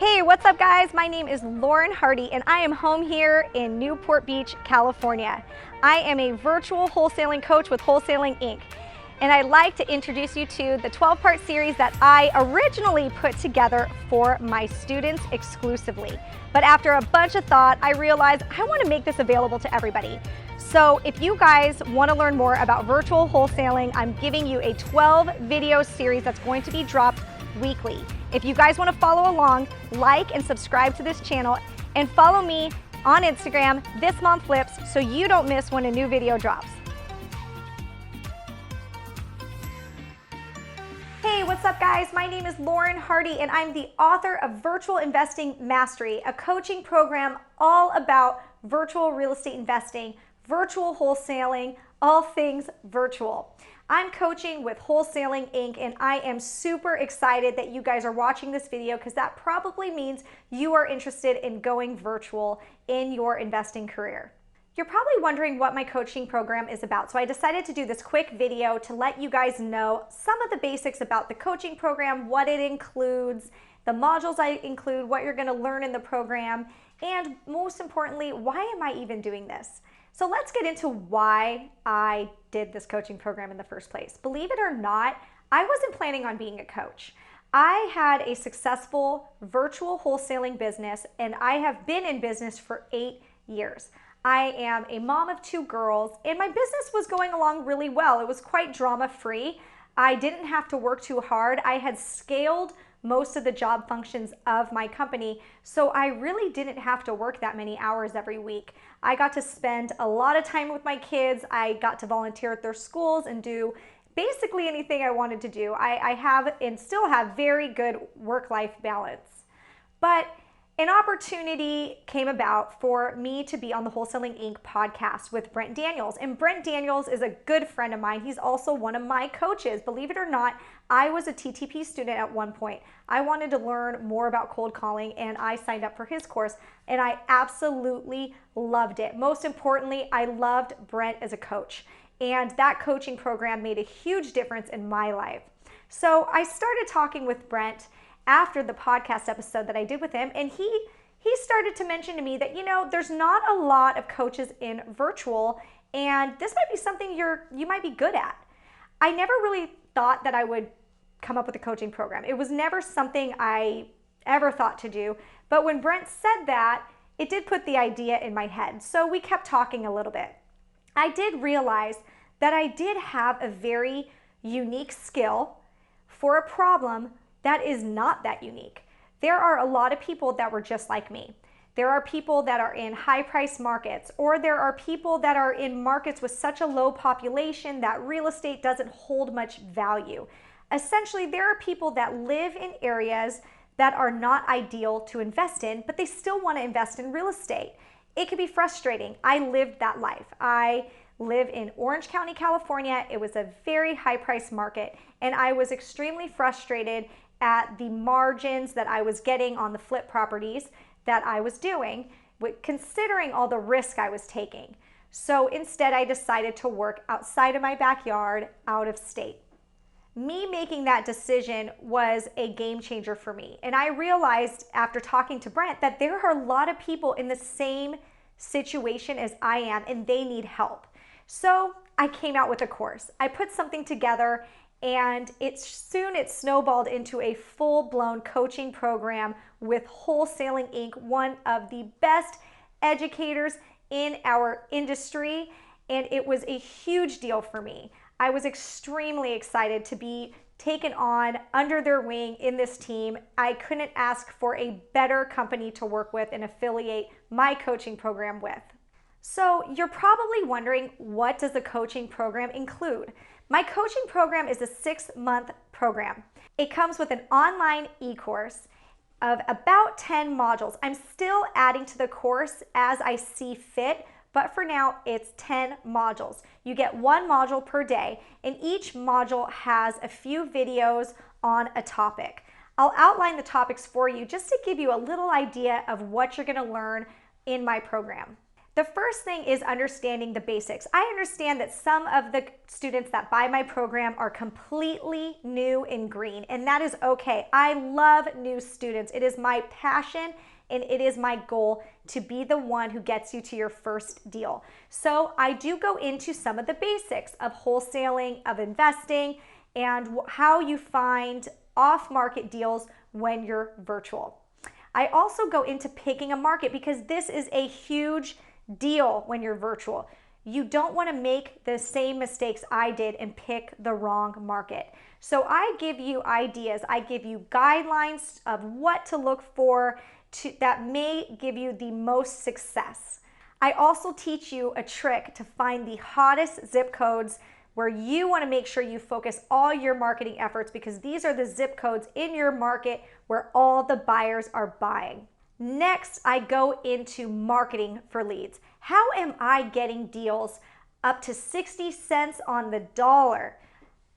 Hey, what's up guys? My name is Lauren Hardy and I am home here in Newport Beach, California. I am a virtual wholesaling coach with Wholesaling Inc. And I'd like to introduce you to the 12-part series that I originally put together for my students exclusively. But after a bunch of thought, I realized I want to make this available to everybody. So if you guys want to learn more about virtual wholesaling, I'm giving you a 12-video series that's going to be dropped weekly. If you guys want to follow along, like and subscribe to this channel and follow me on Instagram, This Mom Flips, so you don't miss when a new video drops. Hey, what's up guys? My name is Lauren Hardy and I'm the author of Virtual Investing Mastery, a coaching program all about virtual real estate investing, virtual wholesaling, all things virtual. I'm coaching with Wholesaling Inc. and I am super excited that you guys are watching this video because that probably means you are interested in going virtual in your investing career. You're probably wondering what my coaching program is about, so I decided to do this quick video to let you guys know some of the basics about the coaching program, what it includes, the modules I include, what you're going to learn in the program, and most importantly, why am I even doing this? So let's get into why I did this coaching program in the first place. Believe it or not, I wasn't planning on being a coach. I had a successful virtual wholesaling business and I have been in business for 8 years. I am a mom of 2 girls and my business was going along really well. It was quite drama-free. I didn't have to work too hard. I had scaled most of the job functions of my company, so I really didn't have to work that many hours every week. I got to spend a lot of time with my kids. I got to volunteer at their schools and do basically anything I wanted to do. I have and still have very good work-life balance. But an opportunity came about for me to be on the Wholesaling Inc. podcast with Brent Daniels. And Brent Daniels is a good friend of mine. He's also one of my coaches. Believe it or not, I was a TTP student at one point. I wanted to learn more about cold calling and I signed up for his course and I absolutely loved it. Most importantly, I loved Brent as a coach. And that coaching program made a huge difference in my life. So I started talking with Brent after the podcast episode that I did with him, and he started to mention to me that, you know, there's not a lot of coaches in virtual, and this might be something you might be good at. I never really thought that I would come up with a coaching program. It was never something I ever thought to do, but when Brent said that, it did put the idea in my head. So we kept talking a little bit. I did realize that I did have a very unique skill for a problem that is not that unique. There are a lot of people that were just like me. There are people that are in high-priced markets, or there are people that are in markets with such a low population that real estate doesn't hold much value. Essentially, there are people that live in areas that are not ideal to invest in, but they still want to invest in real estate. It can be frustrating. I lived that life. I live in Orange County, California. It was a very high-priced market, and I was extremely frustrated at the margins that I was getting on the flip properties that I was doing, considering all the risk I was taking. So instead, I decided to work outside of my backyard, out of state. Me making that decision was a game changer for me. And I realized after talking to Brent that there are a lot of people in the same situation as I am, and they need help. So I came out with a course. I put something together, and it snowballed into a full-blown coaching program with Wholesaling Inc., one of the best educators in our industry, and it was a huge deal for me. I was extremely excited to be taken on under their wing in this team. I couldn't ask for a better company to work with and affiliate my coaching program with. So you're probably wondering, what does the coaching program include? My coaching program is a 6-month program. It comes with an online e-course of about 10 modules. I'm still adding to the course as I see fit, but for now it's 10 modules. You get 1 module per day, and each module has a few videos on a topic. I'll outline the topics for you just to give you a little idea of what you're going to learn in my program. The first thing is understanding the basics. I understand that some of the students that buy my program are completely new and green, and that is okay. I love new students. It is my passion and it is my goal to be the one who gets you to your first deal. So I do go into some of the basics of wholesaling, of investing, and how you find off-market deals when you're virtual. I also go into picking a market because this is a huge deal when you're virtual. You don't want to make the same mistakes I did and pick the wrong market. So I give you ideas, I give you guidelines of what to look for that may give you the most success. I also teach you a trick to find the hottest zip codes where you want to make sure you focus all your marketing efforts, because these are the zip codes in your market where all the buyers are buying. Next, I go into marketing for leads. How am I getting deals up to 60 cents on the dollar?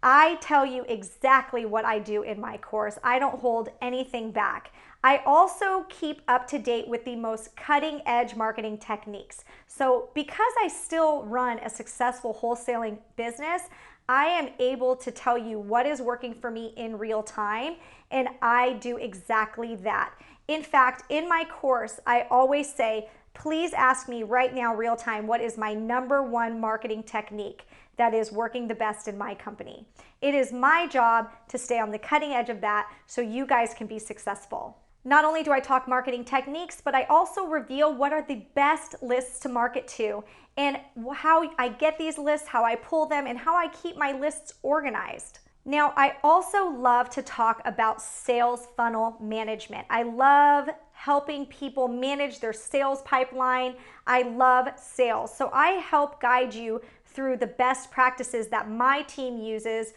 I tell you exactly what I do in my course. I don't hold anything back. I also keep up to date with the most cutting edge marketing techniques. So because I still run a successful wholesaling business, I am able to tell you what is working for me in real time, and I do exactly that. In fact, in my course, I always say, please ask me right now, real time, what is my #1 marketing technique that is working the best in my company. It is my job to stay on the cutting edge of that so you guys can be successful. Not only do I talk marketing techniques, but I also reveal what are the best lists to market to, and how I get these lists, how I pull them, and how I keep my lists organized. Now, I also love to talk about sales funnel management. I love helping people manage their sales pipeline. I love sales. So I help guide you through the best practices that my team uses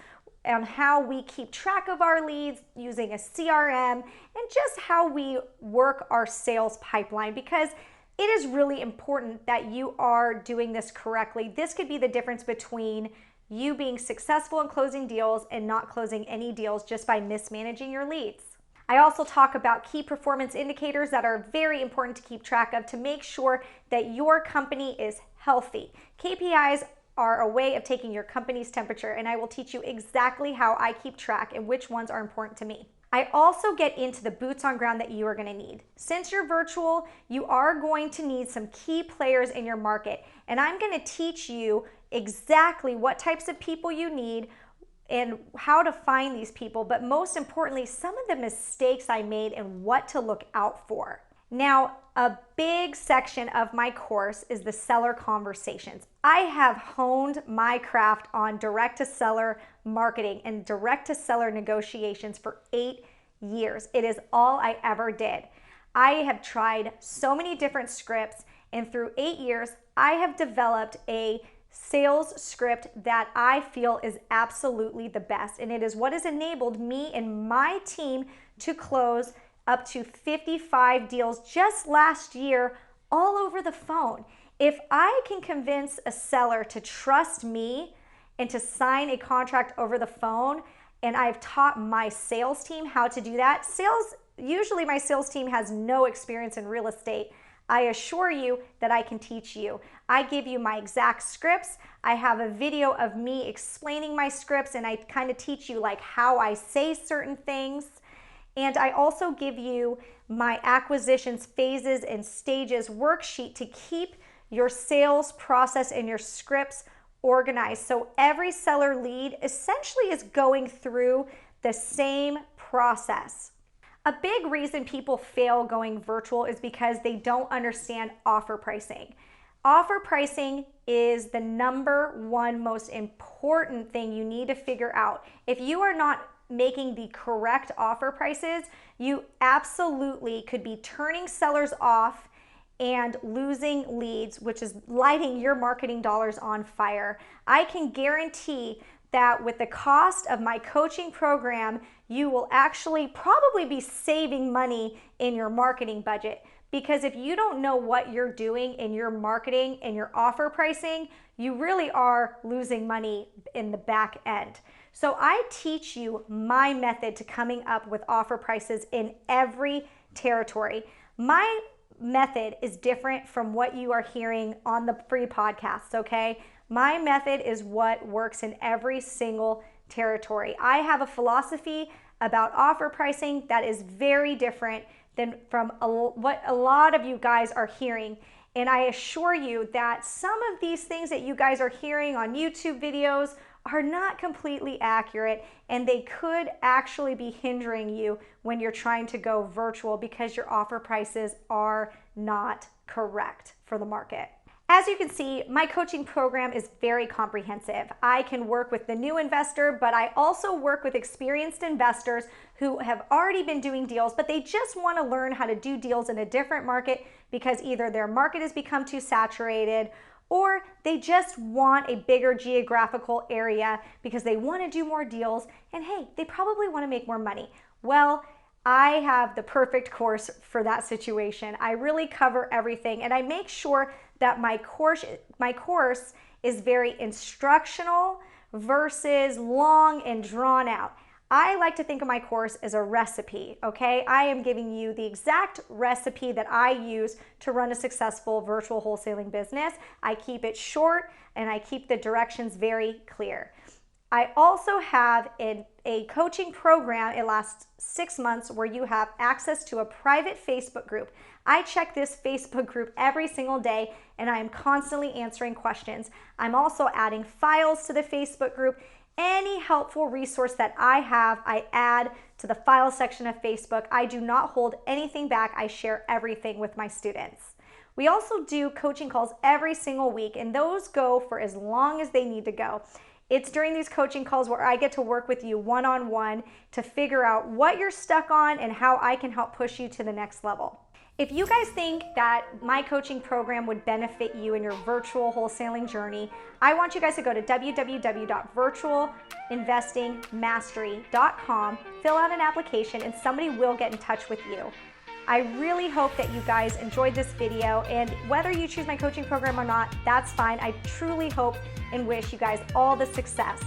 on how we keep track of our leads using a CRM, and just how we work our sales pipeline, because it is really important that you are doing this correctly. This could be the difference between you being successful in closing deals and not closing any deals just by mismanaging your leads. I also talk about key performance indicators that are very important to keep track of to make sure that your company is healthy. KPIs are a way of taking your company's temperature, and I will teach you exactly how I keep track and which ones are important to me. I also get into the boots on ground that you are going to need. Since you're virtual, you are going to need some key players in your market, and I'm going to teach you exactly what types of people you need and how to find these people, but most importantly, some of the mistakes I made and what to look out for. Now, a big section of my course is the seller conversations. I have honed my craft on direct-to-seller marketing and direct-to-seller negotiations for 8 years. It is all I ever did. I have tried so many different scripts, and through 8 years, I have developed a sales script that I feel is absolutely the best, and it is what has enabled me and my team to close up to 55 deals just last year, all over the phone. If I can convince a seller to trust me and to sign a contract over the phone, and I've taught my sales team how to do that. Usually my sales team has no experience in real estate. I assure you that I can teach you. I give you my exact scripts. I have a video of me explaining my scripts, and I kind of teach you like how I say certain things. And I also give you my acquisitions phases and stages worksheet to keep your sales process and your scripts organized. So every seller lead essentially is going through the same process. A big reason people fail going virtual is because they don't understand offer pricing. Offer pricing is the #1 most important thing you need to figure out. If you are not making the correct offer prices, you absolutely could be turning sellers off and losing leads, which is lighting your marketing dollars on fire. I can guarantee that with the cost of my coaching program, you will actually probably be saving money in your marketing budget, because if you don't know what you're doing in your marketing and your offer pricing, you really are losing money in the back end. So I teach you my method to coming up with offer prices in every territory. My method is different from what you are hearing on the free podcasts, okay? My method is what works in every single territory. I have a philosophy about offer pricing that is very different than from what a lot of you guys are hearing. And I assure you that some of these things that you guys are hearing on YouTube videos are not completely accurate, and they could actually be hindering you when you're trying to go virtual because your offer prices are not correct for the market. As you can see, my coaching program is very comprehensive. I can work with the new investor, but I also work with experienced investors who have already been doing deals, but they just want to learn how to do deals in a different market because either their market has become too saturated or they just want a bigger geographical area because they want to do more deals, and hey, they probably want to make more money. Well, I have the perfect course for that situation. I really cover everything, and I make sure that my course is very instructional versus long and drawn out. I like to think of my course as a recipe, okay? I am giving you the exact recipe that I use to run a successful virtual wholesaling business. I keep it short and I keep the directions very clear. I also have a coaching program. It lasts 6 months where you have access to a private Facebook group. I check this Facebook group every single day and I am constantly answering questions. I'm also adding files to the Facebook group. Any helpful resource that I have, I add to the file section of Facebook. I do not hold anything back. I share everything with my students. We also do coaching calls every single week, and those go for as long as they need to go. It's during these coaching calls where I get to work with you one-on-one to figure out what you're stuck on and how I can help push you to the next level. If you guys think that my coaching program would benefit you in your virtual wholesaling journey, I want you guys to go to www.virtualinvestingmastery.com, fill out an application, and somebody will get in touch with you. I really hope that you guys enjoyed this video, and whether you choose my coaching program or not, that's fine. I truly hope and wish you guys all the success.